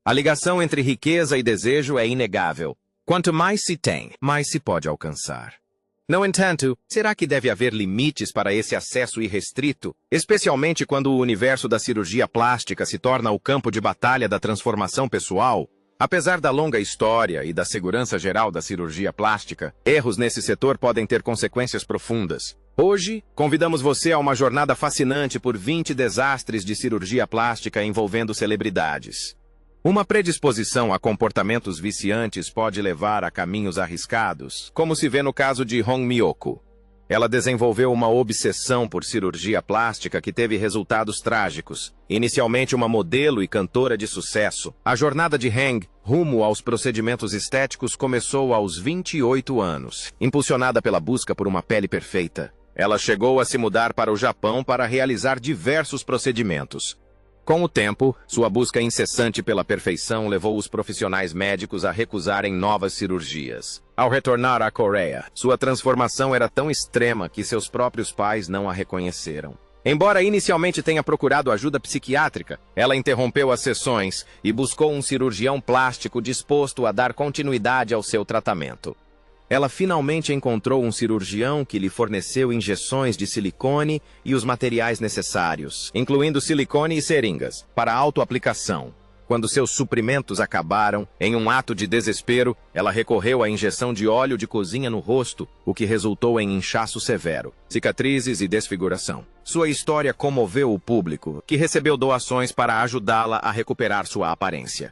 A ligação entre riqueza e desejo é inegável. Quanto mais se tem, mais se pode alcançar. No entanto, será que deve haver limites para esse acesso irrestrito, especialmente quando o universo da cirurgia plástica se torna o campo de batalha da transformação pessoal? Apesar da longa história e da segurança geral da cirurgia plástica, erros nesse setor podem ter consequências profundas. Hoje, convidamos você a uma jornada fascinante por 20 desastres de cirurgia plástica envolvendo celebridades. Uma predisposição a comportamentos viciantes pode levar a caminhos arriscados, como se vê no caso de Hong Miyoko. Ela desenvolveu uma obsessão por cirurgia plástica que teve resultados trágicos. Inicialmente uma modelo e cantora de sucesso, a jornada de Heng rumo aos procedimentos estéticos começou aos 28 anos, impulsionada pela busca por uma pele perfeita. Ela chegou a se mudar para o Japão para realizar diversos procedimentos. Com o tempo, sua busca incessante pela perfeição levou os profissionais médicos a recusarem novas cirurgias. Ao retornar à Coreia, sua transformação era tão extrema que seus próprios pais não a reconheceram. Embora inicialmente tenha procurado ajuda psiquiátrica, ela interrompeu as sessões e buscou um cirurgião plástico disposto a dar continuidade ao seu tratamento. Ela finalmente encontrou um cirurgião que lhe forneceu injeções de silicone e os materiais necessários, incluindo silicone e seringas, para autoaplicação. Quando seus suprimentos acabaram, em um ato de desespero, ela recorreu à injeção de óleo de cozinha no rosto, o que resultou em inchaço severo, cicatrizes e desfiguração. Sua história comoveu o público, que recebeu doações para ajudá-la a recuperar sua aparência.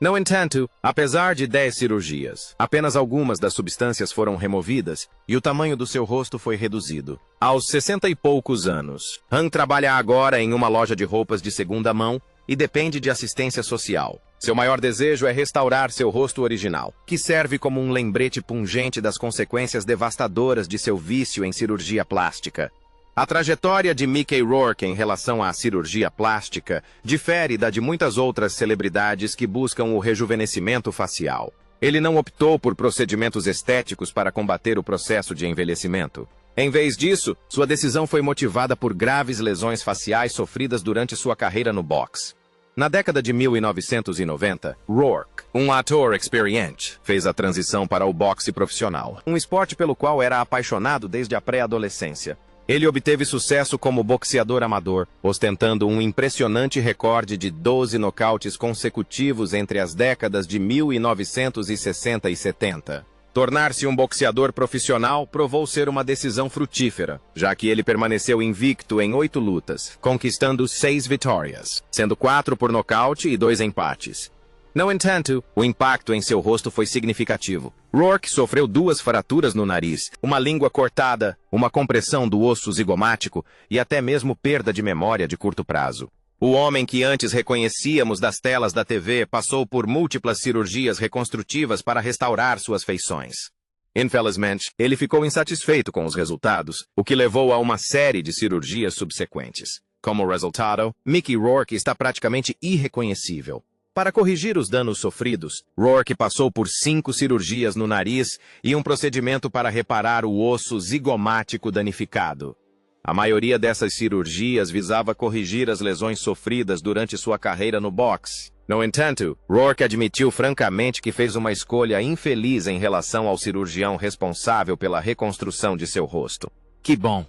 No entanto, apesar de 10 cirurgias, apenas algumas das substâncias foram removidas e o tamanho do seu rosto foi reduzido. Aos 60 e poucos anos, Han trabalha agora em uma loja de roupas de segunda mão e depende de assistência social. Seu maior desejo é restaurar seu rosto original, que serve como um lembrete pungente das consequências devastadoras de seu vício em cirurgia plástica. A trajetória de Mickey Rourke em relação à cirurgia plástica difere da de muitas outras celebridades que buscam o rejuvenescimento facial. Ele não optou por procedimentos estéticos para combater o processo de envelhecimento. Em vez disso, sua decisão foi motivada por graves lesões faciais sofridas durante sua carreira no boxe. Na década de 1990, Rourke, um ator experiente, fez a transição para o boxe profissional, um esporte pelo qual era apaixonado desde a pré-adolescência. Ele obteve sucesso como boxeador amador, ostentando um impressionante recorde de 12 nocautes consecutivos entre as décadas de 1960 e 70. Tornar-se um boxeador profissional provou ser uma decisão frutífera, já que ele permaneceu invicto em 8 lutas, conquistando 6 vitórias, sendo 4 por nocaute e 2 empates. No entanto, o impacto em seu rosto foi significativo. Rourke sofreu 2 fraturas no nariz, uma língua cortada, uma compressão do osso zigomático e até mesmo perda de memória de curto prazo. O homem que antes reconhecíamos das telas da TV passou por múltiplas cirurgias reconstrutivas para restaurar suas feições. Infelizmente, ele ficou insatisfeito com os resultados, o que levou a uma série de cirurgias subsequentes. Como resultado, Mickey Rourke está praticamente irreconhecível. Para corrigir os danos sofridos, Rourke passou por 5 cirurgias no nariz e um procedimento para reparar o osso zigomático danificado. A maioria dessas cirurgias visava corrigir as lesões sofridas durante sua carreira no boxe. No entanto, Rourke admitiu francamente que fez uma escolha infeliz em relação ao cirurgião responsável pela reconstrução de seu rosto. Que bom!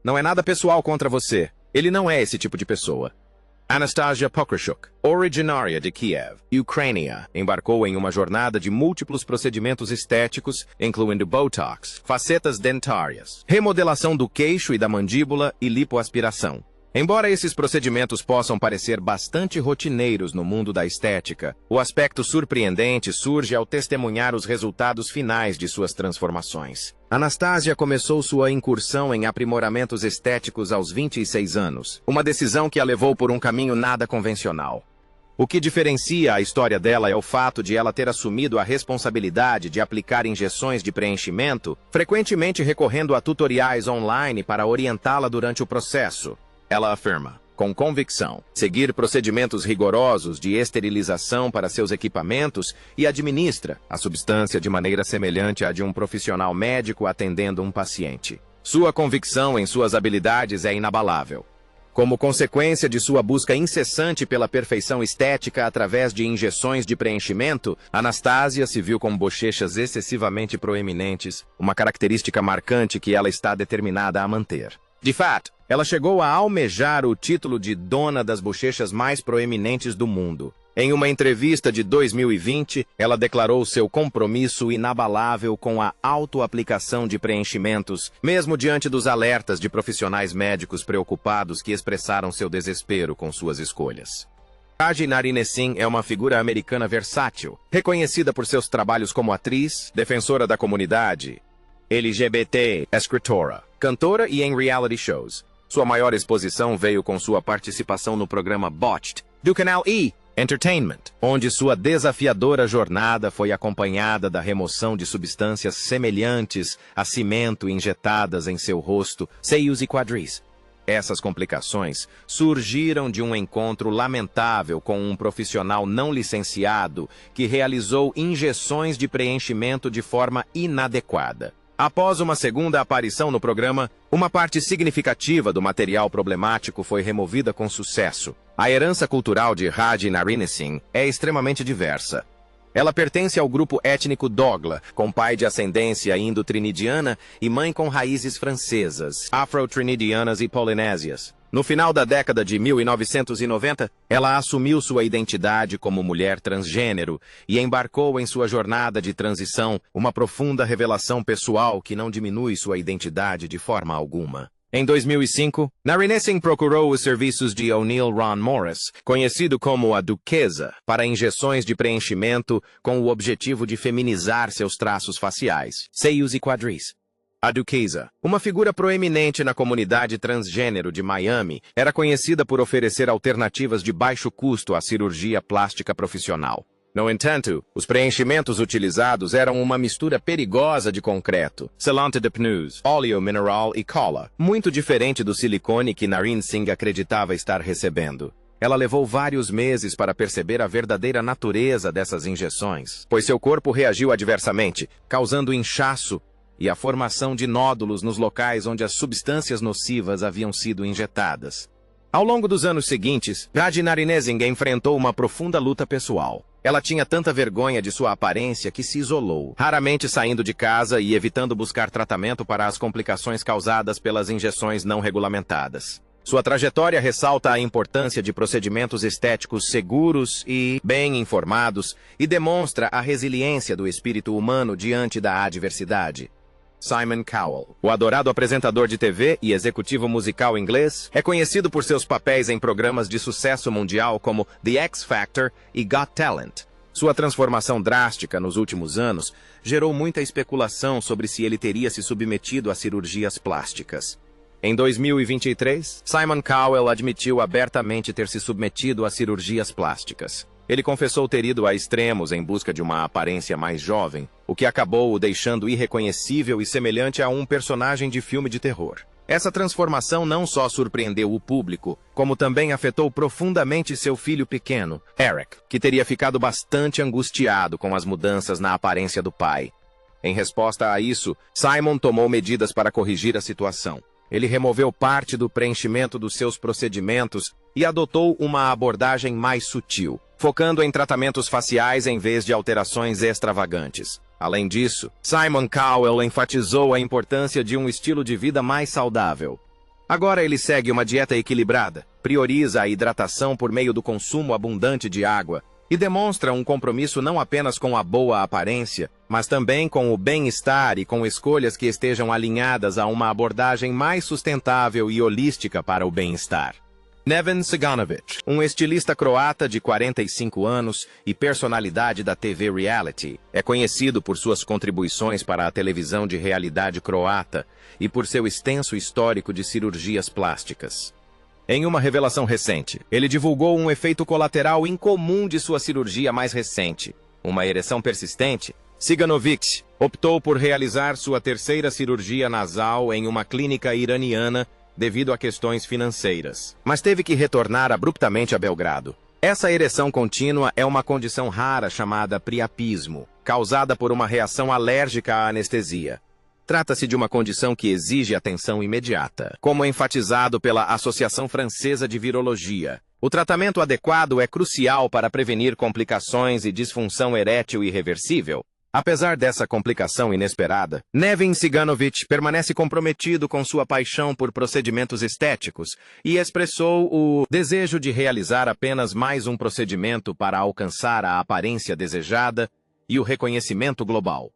Não é nada pessoal contra você. Ele não é esse tipo de pessoa. Anastasia Pokryshuk, originária de Kiev, Ucrânia, embarcou em uma jornada de múltiplos procedimentos estéticos, incluindo Botox, facetas dentárias, remodelação do queixo e da mandíbula e lipoaspiração. Embora esses procedimentos possam parecer bastante rotineiros no mundo da estética, o aspecto surpreendente surge ao testemunhar os resultados finais de suas transformações. Anastasia começou sua incursão em aprimoramentos estéticos aos 26 anos, uma decisão que a levou por um caminho nada convencional. O que diferencia a história dela é o fato de ela ter assumido a responsabilidade de aplicar injeções de preenchimento, frequentemente recorrendo a tutoriais online para orientá-la durante o processo. Ela afirma, com convicção, seguir procedimentos rigorosos de esterilização para seus equipamentos e administra a substância de maneira semelhante à de um profissional médico atendendo um paciente. Sua convicção em suas habilidades é inabalável. Como consequência de sua busca incessante pela perfeição estética através de injeções de preenchimento, Anastasia se viu com bochechas excessivamente proeminentes, uma característica marcante que ela está determinada a manter. De fato, ela chegou a almejar o título de dona das bochechas mais proeminentes do mundo. Em uma entrevista de 2020, ela declarou seu compromisso inabalável com a autoaplicação de preenchimentos, mesmo diante dos alertas de profissionais médicos preocupados que expressaram seu desespero com suas escolhas. Raji Narinesin é uma figura americana versátil, reconhecida por seus trabalhos como atriz, defensora da comunidade, LGBT, escritora, cantora e em reality shows. Sua maior exposição veio com sua participação no programa Botched, do canal E! Entertainment, onde sua desafiadora jornada foi acompanhada da remoção de substâncias semelhantes a cimento injetadas em seu rosto, seios e quadris. Essas complicações surgiram de um encontro lamentável com um profissional não licenciado que realizou injeções de preenchimento de forma inadequada. Após uma segunda aparição no programa, uma parte significativa do material problemático foi removida com sucesso. A herança cultural de Raji Narinesin é extremamente diversa. Ela pertence ao grupo étnico Dogla, com pai de ascendência indo-trinidiana e mãe com raízes francesas, afro-trinidianas e polinésias. No final da década de 1990, ela assumiu sua identidade como mulher transgênero e embarcou em sua jornada de transição, uma profunda revelação pessoal que não diminui sua identidade de forma alguma. Em 2005, Narinesin procurou os serviços de O'Neill Ron Morris, conhecido como a Duquesa, para injeções de preenchimento com o objetivo de feminizar seus traços faciais, seios e quadris. A Duquesa, uma figura proeminente na comunidade transgênero de Miami, era conhecida por oferecer alternativas de baixo custo à cirurgia plástica profissional. No entanto, os preenchimentos utilizados eram uma mistura perigosa de concreto, selant de pneus, óleo mineral e cola, muito diferente do silicone que Narinesin acreditava estar recebendo. Ela levou vários meses para perceber a verdadeira natureza dessas injeções, pois seu corpo reagiu adversamente, causando inchaço e a formação de nódulos nos locais onde as substâncias nocivas haviam sido injetadas. Ao longo dos anos seguintes, Raji Narinesin enfrentou uma profunda luta pessoal. Ela tinha tanta vergonha de sua aparência que se isolou, raramente saindo de casa e evitando buscar tratamento para as complicações causadas pelas injeções não regulamentadas. Sua trajetória ressalta a importância de procedimentos estéticos seguros e bem informados e demonstra a resiliência do espírito humano diante da adversidade. Simon Cowell, o adorado apresentador de TV e executivo musical inglês, é conhecido por seus papéis em programas de sucesso mundial como The X Factor e Got Talent. Sua transformação drástica nos últimos anos gerou muita especulação sobre se ele teria se submetido a cirurgias plásticas. Em 2023, Simon Cowell admitiu abertamente ter se submetido a cirurgias plásticas. Ele confessou ter ido a extremos em busca de uma aparência mais jovem, o que acabou o deixando irreconhecível e semelhante a um personagem de filme de terror. Essa transformação não só surpreendeu o público, como também afetou profundamente seu filho pequeno, Eric, que teria ficado bastante angustiado com as mudanças na aparência do pai. Em resposta a isso, Simon tomou medidas para corrigir a situação. Ele removeu parte do preenchimento dos seus procedimentos e adotou uma abordagem mais sutil, focando em tratamentos faciais em vez de alterações extravagantes. Além disso, Simon Cowell enfatizou a importância de um estilo de vida mais saudável. Agora ele segue uma dieta equilibrada, prioriza a hidratação por meio do consumo abundante de água e demonstra um compromisso não apenas com a boa aparência, mas também com o bem-estar e com escolhas que estejam alinhadas a uma abordagem mais sustentável e holística para o bem-estar. Neven Ciganovic, um estilista croata de 45 anos e personalidade da TV reality, é conhecido por suas contribuições para a televisão de realidade croata e por seu extenso histórico de cirurgias plásticas. Em uma revelação recente, ele divulgou um efeito colateral incomum de sua cirurgia mais recente, uma ereção persistente. Ciganovic optou por realizar sua terceira cirurgia nasal em uma clínica iraniana devido a questões financeiras, mas teve que retornar abruptamente a Belgrado. Essa ereção contínua é uma condição rara chamada priapismo, causada por uma reação alérgica à anestesia. Trata-se de uma condição que exige atenção imediata. Como enfatizado pela Associação Francesa de Virologia, o tratamento adequado é crucial para prevenir complicações e disfunção erétil irreversível. Apesar dessa complicação inesperada, Nevin Ciganovic permanece comprometido com sua paixão por procedimentos estéticos e expressou o desejo de realizar apenas mais um procedimento para alcançar a aparência desejada e o reconhecimento global.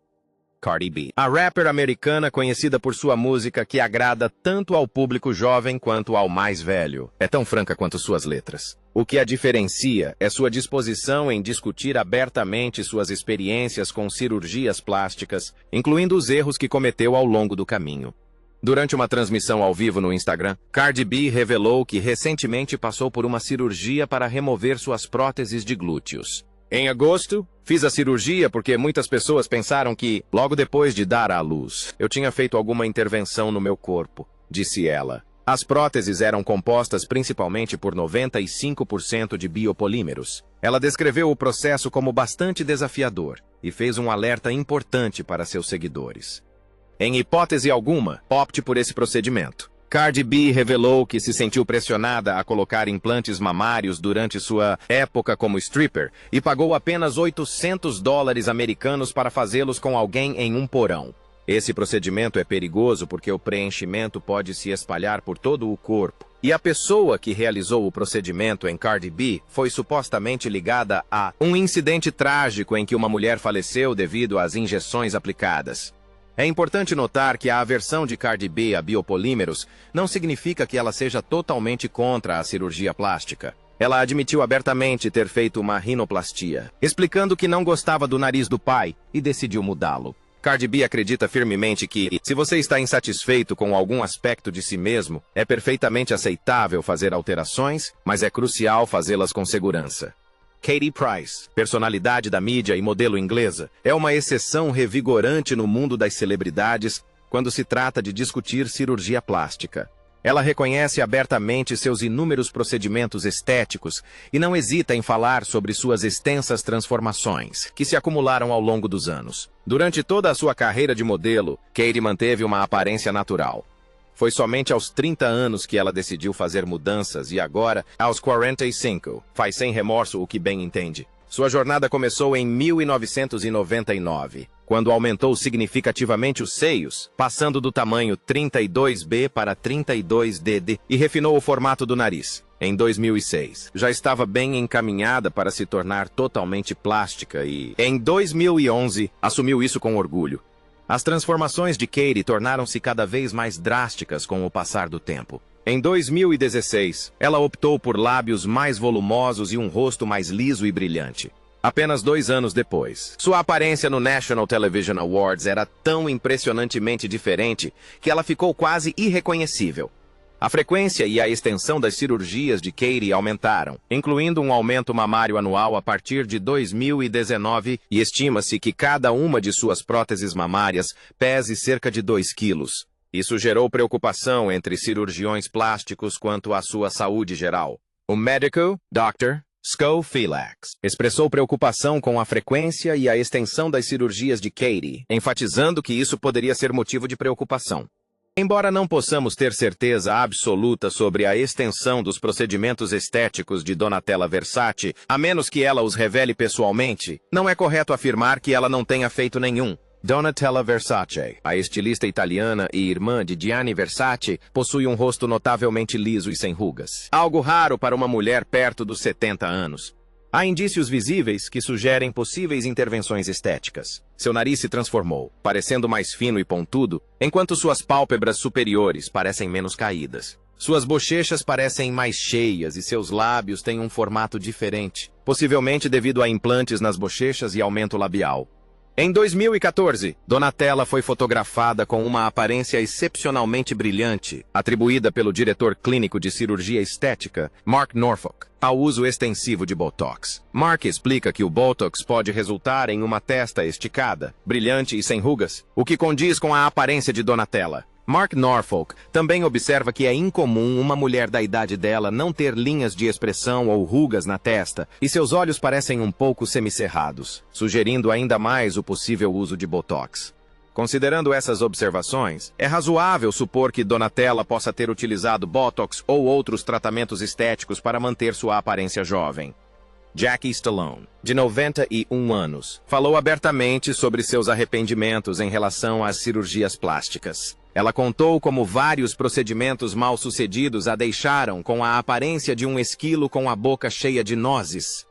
Cardi B, a rapper americana conhecida por sua música que agrada tanto ao público jovem quanto ao mais velho, é tão franca quanto suas letras. O que a diferencia é sua disposição em discutir abertamente suas experiências com cirurgias plásticas, incluindo os erros que cometeu ao longo do caminho. Durante uma transmissão ao vivo no Instagram, Cardi B revelou que recentemente passou por uma cirurgia para remover suas próteses de glúteos. Em agosto, fiz a cirurgia porque muitas pessoas pensaram que, logo depois de dar à luz, eu tinha feito alguma intervenção no meu corpo, disse ela. As próteses eram compostas principalmente por 95% de biopolímeros. Ela descreveu o processo como bastante desafiador e fez um alerta importante para seus seguidores. Em hipótese alguma, opte por esse procedimento. Cardi B revelou que se sentiu pressionada a colocar implantes mamários durante sua época como stripper e pagou apenas $800 americanos para fazê-los com alguém em um porão. Esse procedimento é perigoso porque o preenchimento pode se espalhar por todo o corpo. E a pessoa que realizou o procedimento em Cardi B foi supostamente ligada a um incidente trágico em que uma mulher faleceu devido às injeções aplicadas. É importante notar que a aversão de Cardi B a biopolímeros não significa que ela seja totalmente contra a cirurgia plástica. Ela admitiu abertamente ter feito uma rinoplastia, explicando que não gostava do nariz do pai e decidiu mudá-lo. Cardi B acredita firmemente que, se você está insatisfeito com algum aspecto de si mesmo, é perfeitamente aceitável fazer alterações, mas é crucial fazê-las com segurança. Katie Price, personalidade da mídia e modelo inglesa, é uma exceção revigorante no mundo das celebridades quando se trata de discutir cirurgia plástica. Ela reconhece abertamente seus inúmeros procedimentos estéticos e não hesita em falar sobre suas extensas transformações, que se acumularam ao longo dos anos. Durante toda a sua carreira de modelo, Katie manteve uma aparência natural. Foi somente aos 30 anos que ela decidiu fazer mudanças e agora, aos 45, faz sem remorso o que bem entende. Sua jornada começou em 1999, quando aumentou significativamente os seios, passando do tamanho 32B para 32DD e refinou o formato do nariz. Em 2006, já estava bem encaminhada para se tornar totalmente plástica e, em 2011, assumiu isso com orgulho. As transformações de Katie tornaram-se cada vez mais drásticas com o passar do tempo. Em 2016, ela optou por lábios mais volumosos e um rosto mais liso e brilhante. Apenas 2 anos depois, sua aparência no National Television Awards era tão impressionantemente diferente que ela ficou quase irreconhecível. A frequência e a extensão das cirurgias de Katie aumentaram, incluindo um aumento mamário anual a partir de 2019, e estima-se que cada uma de suas próteses mamárias pese cerca de 2 quilos. Isso gerou preocupação entre cirurgiões plásticos quanto à sua saúde geral. O médico, Dr. Scofilax, expressou preocupação com a frequência e a extensão das cirurgias de Katie, enfatizando que isso poderia ser motivo de preocupação. Embora não possamos ter certeza absoluta sobre a extensão dos procedimentos estéticos de Donatella Versace, a menos que ela os revele pessoalmente, não é correto afirmar que ela não tenha feito nenhum. Donatella Versace, a estilista italiana e irmã de Gianni Versace, possui um rosto notavelmente liso e sem rugas, algo raro para uma mulher perto dos 70 anos. Há indícios visíveis que sugerem possíveis intervenções estéticas. Seu nariz se transformou, parecendo mais fino e pontudo, enquanto suas pálpebras superiores parecem menos caídas. Suas bochechas parecem mais cheias e seus lábios têm um formato diferente, possivelmente devido a implantes nas bochechas e aumento labial. Em 2014, Donatella foi fotografada com uma aparência excepcionalmente brilhante, atribuída pelo diretor clínico de cirurgia estética, Mark Norfolk, ao uso extensivo de Botox. Mark explica que o Botox pode resultar em uma testa esticada, brilhante e sem rugas, o que condiz com a aparência de Donatella. Mark Norfolk também observa que é incomum uma mulher da idade dela não ter linhas de expressão ou rugas na testa, e seus olhos parecem um pouco semicerrados, sugerindo ainda mais o possível uso de Botox. Considerando essas observações, é razoável supor que Donatella possa ter utilizado Botox ou outros tratamentos estéticos para manter sua aparência jovem. Jackie Stallone, de 91 anos, falou abertamente sobre seus arrependimentos em relação às cirurgias plásticas. Ela contou como vários procedimentos mal-sucedidos a deixaram com a aparência de um esquilo com a boca cheia de nozes.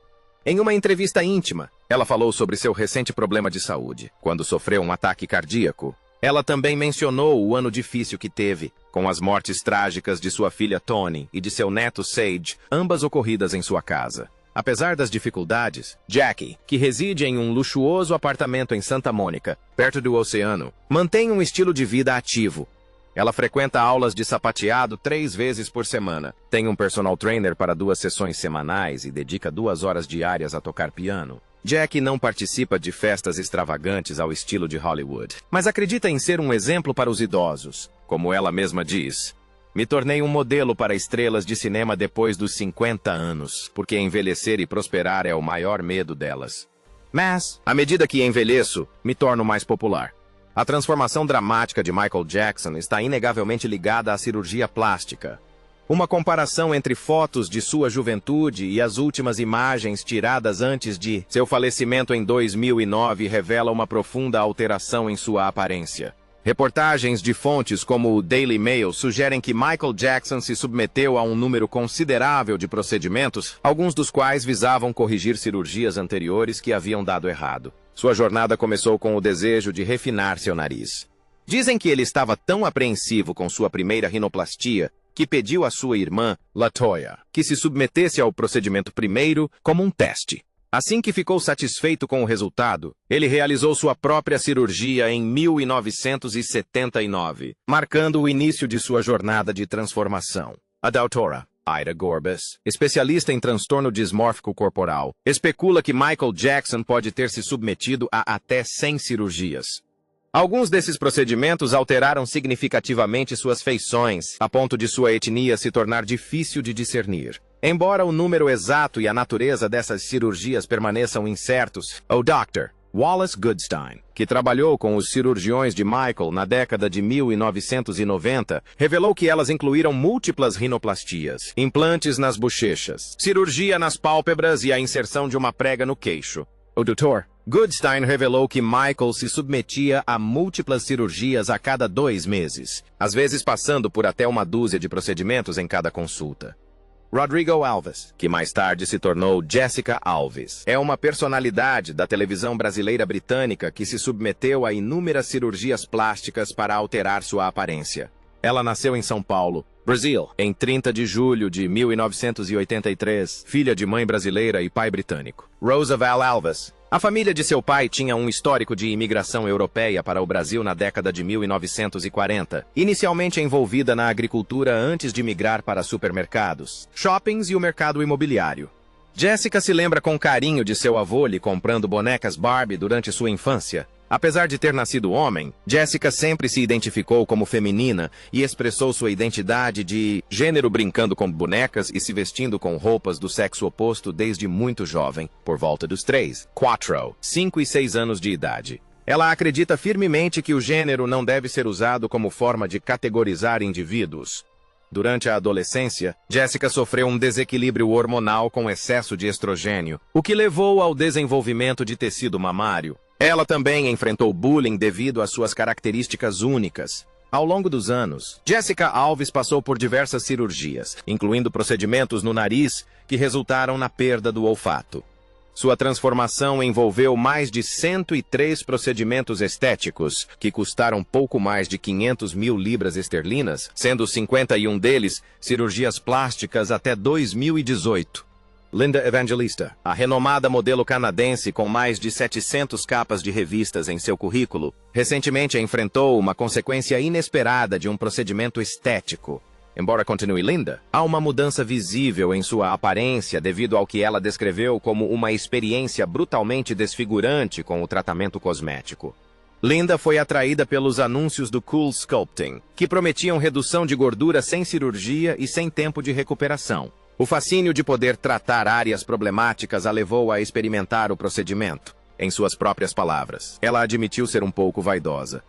Em uma entrevista íntima, ela falou sobre seu recente problema de saúde, quando sofreu um ataque cardíaco. Ela também mencionou o ano difícil que teve, com as mortes trágicas de sua filha Toni e de seu neto Sage, ambas ocorridas em sua casa. Apesar das dificuldades, Jackie, que reside em um luxuoso apartamento em Santa Mônica, perto do oceano, mantém um estilo de vida ativo. Ela frequenta aulas de sapateado 3 vezes por semana, tem um personal trainer para 2 sessões semanais e dedica 2 horas diárias a tocar piano. Jackie não participa de festas extravagantes ao estilo de Hollywood, mas acredita em ser um exemplo para os idosos. Como ela mesma diz, me tornei um modelo para estrelas de cinema depois dos 50 anos, porque envelhecer e prosperar é o maior medo delas. Mas, à medida que envelheço, me torno mais popular. A transformação dramática de Michael Jackson está inegavelmente ligada à cirurgia plástica. Uma comparação entre fotos de sua juventude e as últimas imagens tiradas antes de seu falecimento em 2009 revela uma profunda alteração em sua aparência. Reportagens de fontes como o Daily Mail sugerem que Michael Jackson se submeteu a um número considerável de procedimentos, alguns dos quais visavam corrigir cirurgias anteriores que haviam dado errado. Sua jornada começou com o desejo de refinar seu nariz. Dizem que ele estava tão apreensivo com sua primeira rinoplastia que pediu à sua irmã, LaToya, que se submetesse ao procedimento primeiro como um teste. Assim que ficou satisfeito com o resultado, ele realizou sua própria cirurgia em 1979, marcando o início de sua jornada de transformação. A doutora Ida Gorbis, especialista em transtorno dismórfico corporal, especula que Michael Jackson pode ter se submetido a até 100 cirurgias. Alguns desses procedimentos alteraram significativamente suas feições, a ponto de sua etnia se tornar difícil de discernir. Embora o número exato e a natureza dessas cirurgias permaneçam incertos, o Dr. Wallace Goodstein, que trabalhou com os cirurgiões de Michael na década de 1990, revelou que elas incluíram múltiplas rinoplastias, implantes nas bochechas, cirurgia nas pálpebras e a inserção de uma prega no queixo. O Dr. Goodstein revelou que Michael se submetia a múltiplas cirurgias a cada 2 meses, às vezes passando por até uma dúzia de procedimentos em cada consulta. Rodrigo Alves, que mais tarde se tornou Jessica Alves, é uma personalidade da televisão brasileira britânica que se submeteu a inúmeras cirurgias plásticas para alterar sua aparência. Ela nasceu em São Paulo, Brasil, em 30 de julho de 1983, filha de mãe brasileira e pai britânico. Roosevelt Alves. A família de seu pai tinha um histórico de imigração europeia para o Brasil na década de 1940, inicialmente envolvida na agricultura antes de migrar para supermercados, shoppings e o mercado imobiliário. Jessica se lembra com carinho de seu avô lhe comprando bonecas Barbie durante sua infância. Apesar de ter nascido homem, Jessica sempre se identificou como feminina e expressou sua identidade de gênero brincando com bonecas e se vestindo com roupas do sexo oposto desde muito jovem, por volta dos 3, 4, 5 e 6 anos de idade. Ela acredita firmemente que o gênero não deve ser usado como forma de categorizar indivíduos. Durante a adolescência, Jessica sofreu um desequilíbrio hormonal com excesso de estrogênio, o que levou ao desenvolvimento de tecido mamário. Ela também enfrentou bullying devido às suas características únicas. Ao longo dos anos, Jessica Alves passou por diversas cirurgias, incluindo procedimentos no nariz que resultaram na perda do olfato. Sua transformação envolveu mais de 103 procedimentos estéticos, que custaram pouco mais de 500 mil libras esterlinas, sendo 51 deles cirurgias plásticas até 2018. Linda Evangelista, a renomada modelo canadense com mais de 700 capas de revistas em seu currículo, recentemente enfrentou uma consequência inesperada de um procedimento estético. Embora continue linda, há uma mudança visível em sua aparência devido ao que ela descreveu como uma experiência brutalmente desfigurante com o tratamento cosmético. Linda foi atraída pelos anúncios do Cool Sculpting, que prometiam redução de gordura sem cirurgia e sem tempo de recuperação. O fascínio de poder tratar áreas problemáticas a levou a experimentar o procedimento. Em suas próprias palavras, ela admitiu ser um pouco vaidosa.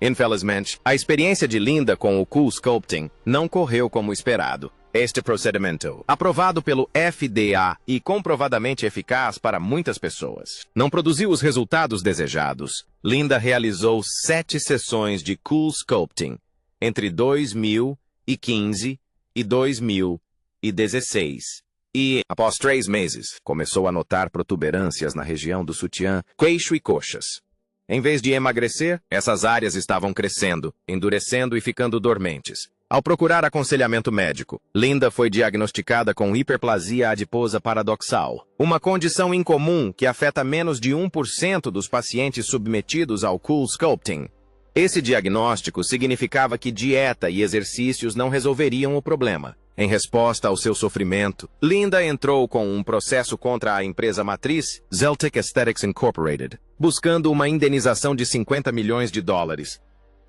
Infelizmente, a experiência de Linda com o CoolSculpting não correu como esperado. Este procedimento, aprovado pelo FDA e comprovadamente eficaz para muitas pessoas, não produziu os resultados desejados. Linda realizou 7 sessões de CoolSculpting entre 2015 e 2016. E, após 3 meses, começou a notar protuberâncias na região do sutiã, queixo e coxas. Em vez de emagrecer, essas áreas estavam crescendo, endurecendo e ficando dormentes. Ao procurar aconselhamento médico, Linda foi diagnosticada com hiperplasia adiposa paradoxal, uma condição incomum que afeta menos de 1% dos pacientes submetidos ao CoolSculpting. Esse diagnóstico significava que dieta e exercícios não resolveriam o problema. Em resposta ao seu sofrimento, Linda entrou com um processo contra a empresa matriz, Zeltic Aesthetics Incorporated, buscando uma indenização de $50 milhões.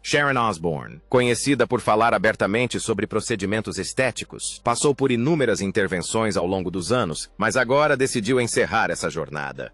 Sharon Osbourne, conhecida por falar abertamente sobre procedimentos estéticos, passou por inúmeras intervenções ao longo dos anos, mas agora decidiu encerrar essa jornada.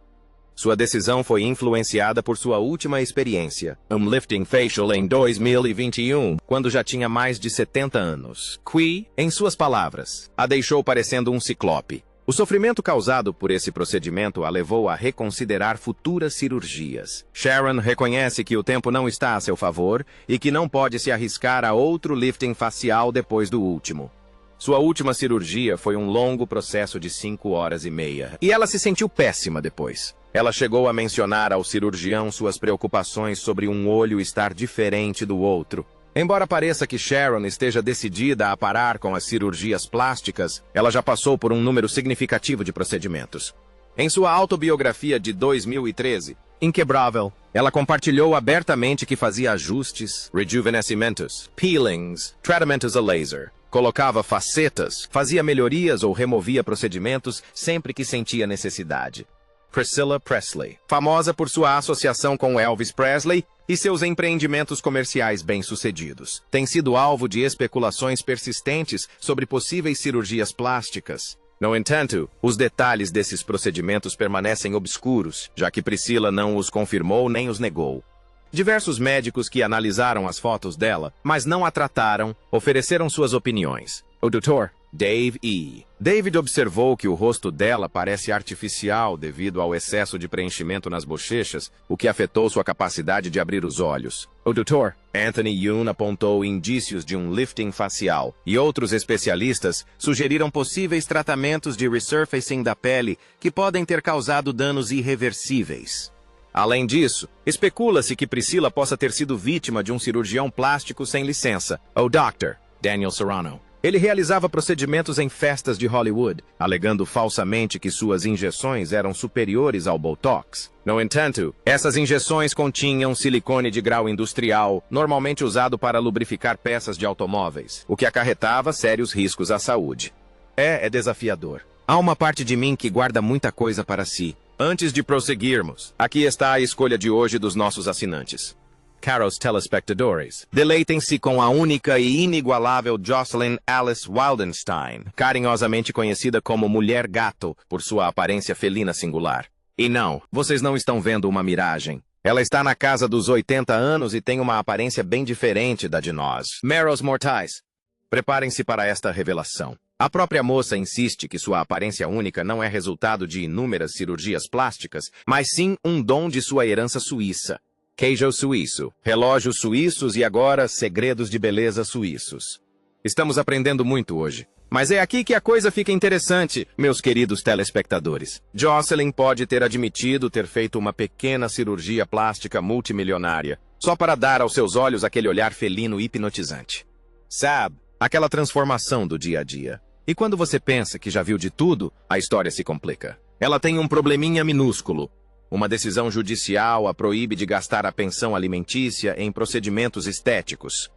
Sua decisão foi influenciada por sua última experiência, lifting facial em 2021, quando já tinha mais de 70 anos. Que, em suas palavras, a deixou parecendo um ciclope. O sofrimento causado por esse procedimento a levou a reconsiderar futuras cirurgias. Sharon reconhece que o tempo não está a seu favor e que não pode se arriscar a outro lifting facial depois do último. Sua última cirurgia foi um longo processo de 5 horas e meia, e ela se sentiu péssima depois. Ela chegou a mencionar ao cirurgião suas preocupações sobre um olho estar diferente do outro. Embora pareça que Sharon esteja decidida a parar com as cirurgias plásticas, ela já passou por um número significativo de procedimentos. Em sua autobiografia de 2013, Inquebrável, ela compartilhou abertamente que fazia ajustes, rejuvenescimentos, peelings, tratamentos a laser, colocava facetas, fazia melhorias ou removia procedimentos sempre que sentia necessidade. Priscilla Presley, famosa por sua associação com Elvis Presley e seus empreendimentos comerciais bem-sucedidos, tem sido alvo de especulações persistentes sobre possíveis cirurgias plásticas. No entanto, os detalhes desses procedimentos permanecem obscuros, já que Priscilla não os confirmou nem os negou. Diversos médicos que analisaram as fotos dela, mas não a trataram, ofereceram suas opiniões. O Dr. Dave E. David observou que o rosto dela parece artificial devido ao excesso de preenchimento nas bochechas, o que afetou sua capacidade de abrir os olhos. O Dr. Anthony Yoon apontou indícios de um lifting facial, e outros especialistas sugeriram possíveis tratamentos de resurfacing da pele que podem ter causado danos irreversíveis. Além disso, especula-se que Priscilla possa ter sido vítima de um cirurgião plástico sem licença, o Dr. Daniel Serrano. Ele realizava procedimentos em festas de Hollywood, alegando falsamente que suas injeções eram superiores ao Botox. No entanto, essas injeções continham silicone de grau industrial, normalmente usado para lubrificar peças de automóveis, o que acarretava sérios riscos à saúde. É desafiador. Há uma parte de mim que guarda muita coisa para si. Antes de prosseguirmos, aqui está a escolha de hoje dos nossos assinantes. Caros telespectadores, deleitem-se com a única e inigualável Jocelyn Alice Wildenstein, carinhosamente conhecida como Mulher Gato por sua aparência felina singular. E não, vocês não estão vendo uma miragem. Ela está na casa dos 80 anos e tem uma aparência bem diferente da de nós, meros mortais. Preparem-se para esta revelação. A própria moça insiste que sua aparência única não é resultado de inúmeras cirurgias plásticas, mas sim um dom de sua herança suíça. Queijo suíço, relógios suíços e agora segredos de beleza suíços. Estamos aprendendo muito hoje. Mas é aqui que a coisa fica interessante, meus queridos telespectadores. Jocelyn pode ter admitido ter feito uma pequena cirurgia plástica multimilionária, só para dar aos seus olhos aquele olhar felino hipnotizante. Sabe, aquela transformação do dia a dia. E quando você pensa que já viu de tudo, a história se complica. Ela tem um probleminha minúsculo. Uma decisão judicial a proíbe de gastar a pensão alimentícia em procedimentos estéticos.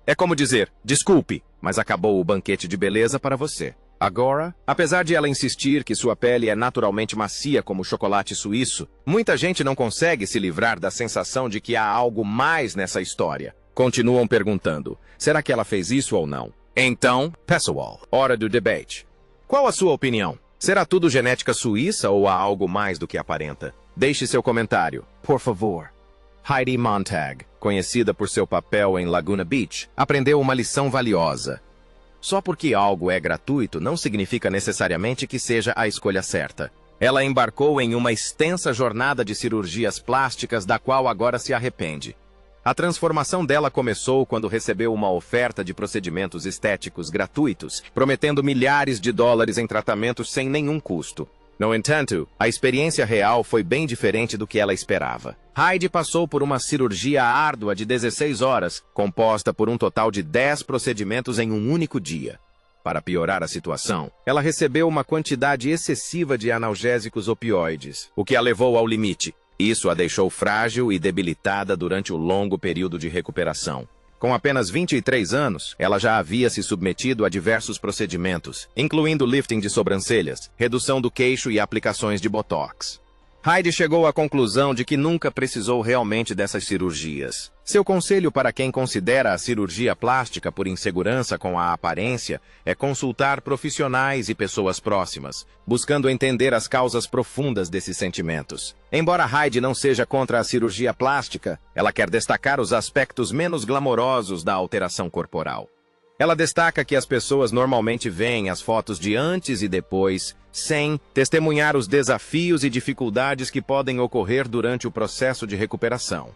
É como dizer, desculpe, mas acabou o banquete de beleza para você. Agora, apesar de ela insistir que sua pele é naturalmente macia como chocolate suíço, muita gente não consegue se livrar da sensação de que há algo mais nessa história. Continuam perguntando, será que ela fez isso ou não? Então, pessoal, hora do debate. Qual a sua opinião? Será tudo genética suíça ou há algo mais do que aparenta? Deixe seu comentário, por favor. Heidi Montag. conhecida por seu papel em Laguna Beach, aprendeu uma lição valiosa. Só porque algo é gratuito não significa necessariamente que seja a escolha certa. Ela embarcou em uma extensa jornada de cirurgias plásticas da qual agora se arrepende. A transformação dela começou quando recebeu uma oferta de procedimentos estéticos gratuitos, prometendo milhares de dólares em tratamentos sem nenhum custo. No entanto, a experiência real foi bem diferente do que ela esperava. Heidi passou por uma cirurgia árdua de 16 horas, composta por um total de 10 procedimentos em um único dia. Para piorar a situação, ela recebeu uma quantidade excessiva de analgésicos opioides, o que a levou ao limite. Isso a deixou frágil e debilitada durante o longo período de recuperação. Com apenas 23 anos, ela já havia se submetido a diversos procedimentos, incluindo lifting de sobrancelhas, redução do queixo e aplicações de botox. Heidi chegou à conclusão de que nunca precisou realmente dessas cirurgias. Seu conselho para quem considera a cirurgia plástica por insegurança com a aparência é consultar profissionais e pessoas próximas, buscando entender as causas profundas desses sentimentos. Embora Heidi não seja contra a cirurgia plástica, ela quer destacar os aspectos menos glamourosos da alteração corporal. Ela destaca que as pessoas normalmente veem as fotos de antes e depois, sem testemunhar os desafios e dificuldades que podem ocorrer durante o processo de recuperação.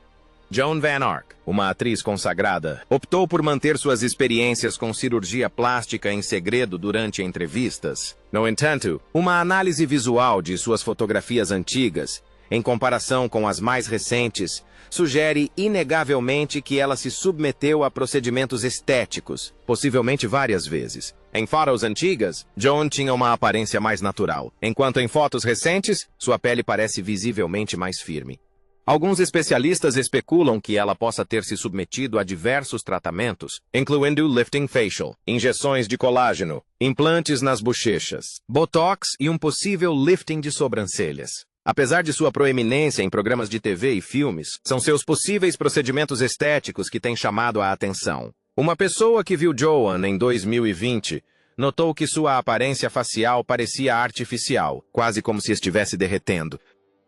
Joan Van Ark, uma atriz consagrada, optou por manter suas experiências com cirurgia plástica em segredo durante entrevistas. No entanto, uma análise visual de suas fotografias antigas, em comparação com as mais recentes, sugere inegavelmente que ela se submeteu a procedimentos estéticos, possivelmente várias vezes. Em fotos antigas, Joan tinha uma aparência mais natural, enquanto em fotos recentes, sua pele parece visivelmente mais firme. Alguns especialistas especulam que ela possa ter se submetido a diversos tratamentos, incluindo lifting facial, injeções de colágeno, implantes nas bochechas, botox e um possível lifting de sobrancelhas. Apesar de sua proeminência em programas de TV e filmes, são seus possíveis procedimentos estéticos que têm chamado a atenção. Uma pessoa que viu Joan em 2020 notou que sua aparência facial parecia artificial, quase como se estivesse derretendo.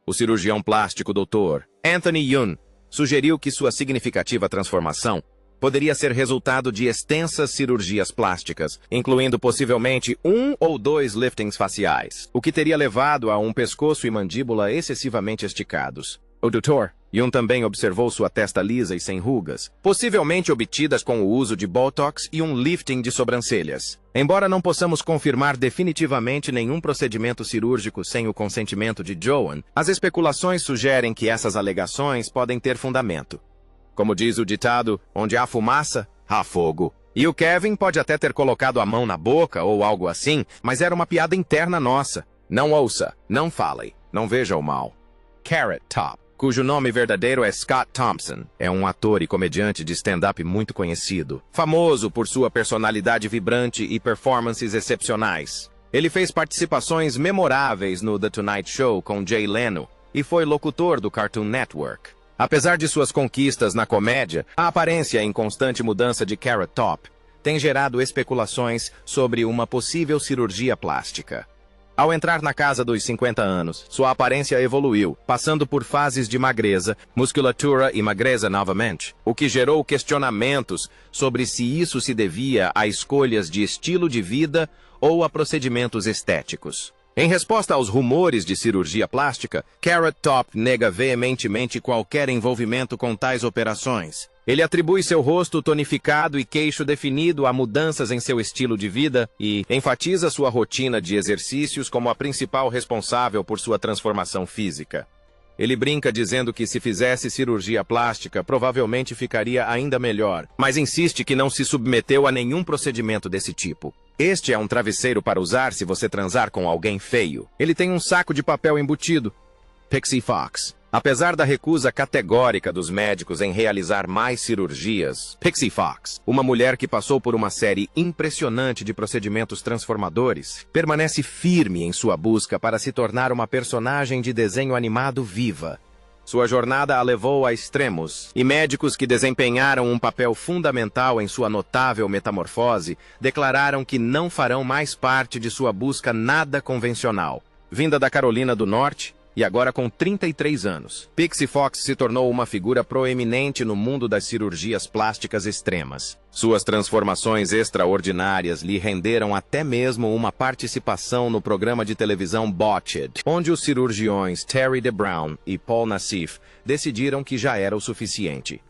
O cirurgião plástico Dr. Anthony Yun sugeriu que sua significativa transformação poderia ser resultado de extensas cirurgias plásticas, incluindo possivelmente 1 ou 2 liftings faciais, o que teria levado a um pescoço e mandíbula excessivamente esticados. O Dr. Yun também observou sua testa lisa e sem rugas, possivelmente obtidas com o uso de botox e um lifting de sobrancelhas. Embora não possamos confirmar definitivamente nenhum procedimento cirúrgico sem o consentimento de Joan, as especulações sugerem que essas alegações podem ter fundamento. Como diz o ditado, onde há fumaça, há fogo. E o Kevin pode até ter colocado a mão na boca ou algo assim, mas era uma piada interna nossa. Não ouça, não fale, não veja o mal. Carrot Top, cujo nome verdadeiro é Scott Thompson, é um ator e comediante de stand-up muito conhecido, famoso por sua personalidade vibrante e performances excepcionais. Ele fez participações memoráveis no The Tonight Show com Jay Leno e foi locutor do Cartoon Network. Apesar de suas conquistas na comédia, a aparência em constante mudança de Carrot Top tem gerado especulações sobre uma possível cirurgia plástica. Ao entrar na casa dos 50 anos, sua aparência evoluiu, passando por fases de magreza, musculatura e magreza novamente, o que gerou questionamentos sobre se isso se devia a escolhas de estilo de vida ou a procedimentos estéticos. Em resposta aos rumores de cirurgia plástica, Carrot Top nega veementemente qualquer envolvimento com tais operações. Ele atribui seu rosto tonificado e queixo definido a mudanças em seu estilo de vida e enfatiza sua rotina de exercícios como a principal responsável por sua transformação física. Ele brinca dizendo que se fizesse cirurgia plástica, provavelmente ficaria ainda melhor, mas insiste que não se submeteu a nenhum procedimento desse tipo. Este é um travesseiro para usar se você transar com alguém feio. Ele tem um saco de papel embutido. Pixie Fox. Apesar da recusa categórica dos médicos em realizar mais cirurgias, Pixie Fox, uma mulher que passou por uma série impressionante de procedimentos transformadores, permanece firme em sua busca para se tornar uma personagem de desenho animado viva. Sua jornada a levou a extremos, e médicos que desempenharam um papel fundamental em sua notável metamorfose declararam que não farão mais parte de sua busca nada convencional. Vinda da Carolina do Norte, e agora com 33 anos. Pixie Fox se tornou uma figura proeminente no mundo das cirurgias plásticas extremas. Suas transformações extraordinárias lhe renderam até mesmo uma participação no programa de televisão Botched, onde os cirurgiões Terry DeBrown e Paul Nassif decidiram que já era o suficiente.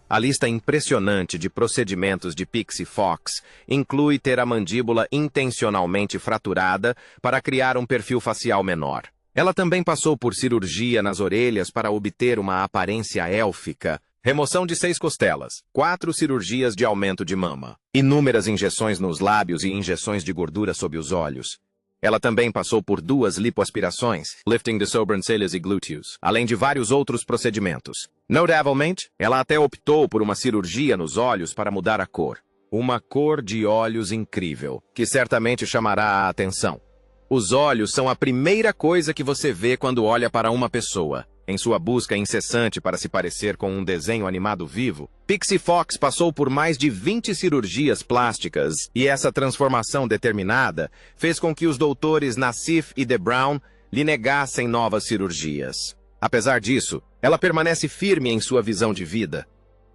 A lista impressionante de procedimentos de Pixie Fox inclui ter a mandíbula intencionalmente fraturada para criar um perfil facial menor. Ela também passou por cirurgia nas orelhas para obter uma aparência élfica, remoção de 6 costelas, 4 cirurgias de aumento de mama, inúmeras injeções nos lábios e injeções de gordura sob os olhos. Ela também passou por 2 lipoaspirações, lifting de sobrancelhas e glúteos, além de vários outros procedimentos. Notavelmente, ela até optou por uma cirurgia nos olhos para mudar a cor. Uma cor de olhos incrível, que certamente chamará a atenção. Os olhos são a primeira coisa que você vê quando olha para uma pessoa. Em sua busca incessante para se parecer com um desenho animado vivo, Pixie Fox passou por mais de 20 cirurgias plásticas e essa transformação determinada fez com que os doutores Nassif e DeBrown lhe negassem novas cirurgias. Apesar disso, ela permanece firme em sua visão de vida.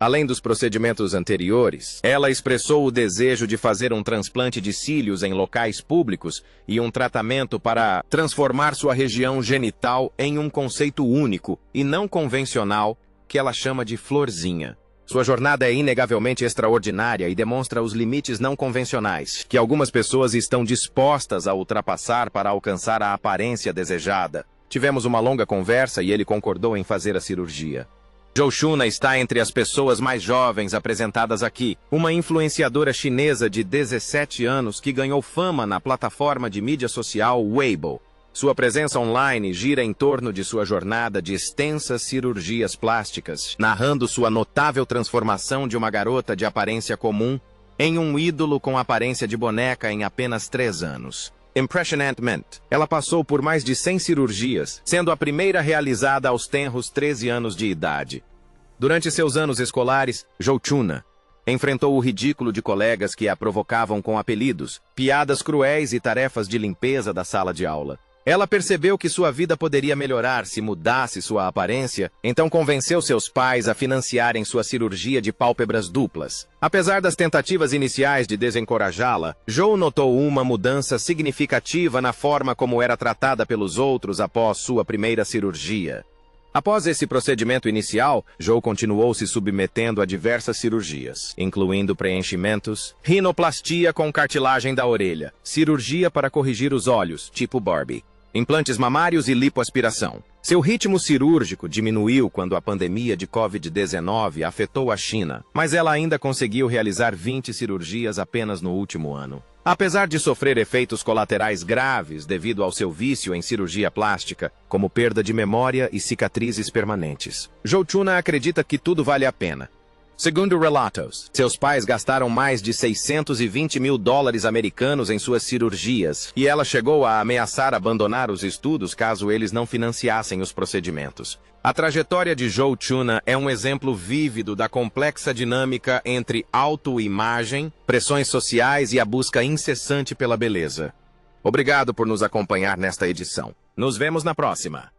Além dos procedimentos anteriores, ela expressou o desejo de fazer um transplante de cílios em locais públicos e um tratamento para transformar sua região genital em um conceito único e não convencional que ela chama de florzinha. Sua jornada é inegavelmente extraordinária e demonstra os limites não convencionais que algumas pessoas estão dispostas a ultrapassar para alcançar a aparência desejada. Tivemos uma longa conversa e ele concordou em fazer a cirurgia. Zhou Chuna está entre as pessoas mais jovens apresentadas aqui, uma influenciadora chinesa de 17 anos que ganhou fama na plataforma de mídia social Weibo. Sua presença online gira em torno de sua jornada de extensas cirurgias plásticas, narrando sua notável transformação de uma garota de aparência comum em um ídolo com aparência de boneca em apenas 3 anos. Impressionantemente, ela passou por mais de 100 cirurgias, sendo a primeira realizada aos tenros 13 anos de idade. Durante seus anos escolares, Zhou Chuna enfrentou o ridículo de colegas que a provocavam com apelidos, piadas cruéis e tarefas de limpeza da sala de aula. Ela percebeu que sua vida poderia melhorar se mudasse sua aparência, então convenceu seus pais a financiarem sua cirurgia de pálpebras duplas. Apesar das tentativas iniciais de desencorajá-la, Zhou notou uma mudança significativa na forma como era tratada pelos outros após sua primeira cirurgia. Após esse procedimento inicial, Zhou continuou se submetendo a diversas cirurgias, incluindo preenchimentos, rinoplastia com cartilagem da orelha, cirurgia para corrigir os olhos, tipo Barbie, implantes mamários e lipoaspiração. Seu ritmo cirúrgico diminuiu quando a pandemia de Covid-19 afetou a China, mas ela ainda conseguiu realizar 20 cirurgias apenas no último ano. Apesar de sofrer efeitos colaterais graves devido ao seu vício em cirurgia plástica, como perda de memória e cicatrizes permanentes, Zhou Chuna acredita que tudo vale a pena. Segundo relatos, seus pais gastaram mais de 620 mil dólares americanos em suas cirurgias, e ela chegou a ameaçar abandonar os estudos caso eles não financiassem os procedimentos. A trajetória de Zhou Chuna é um exemplo vívido da complexa dinâmica entre autoimagem, pressões sociais e a busca incessante pela beleza. Obrigado por nos acompanhar nesta edição. Nos vemos na próxima.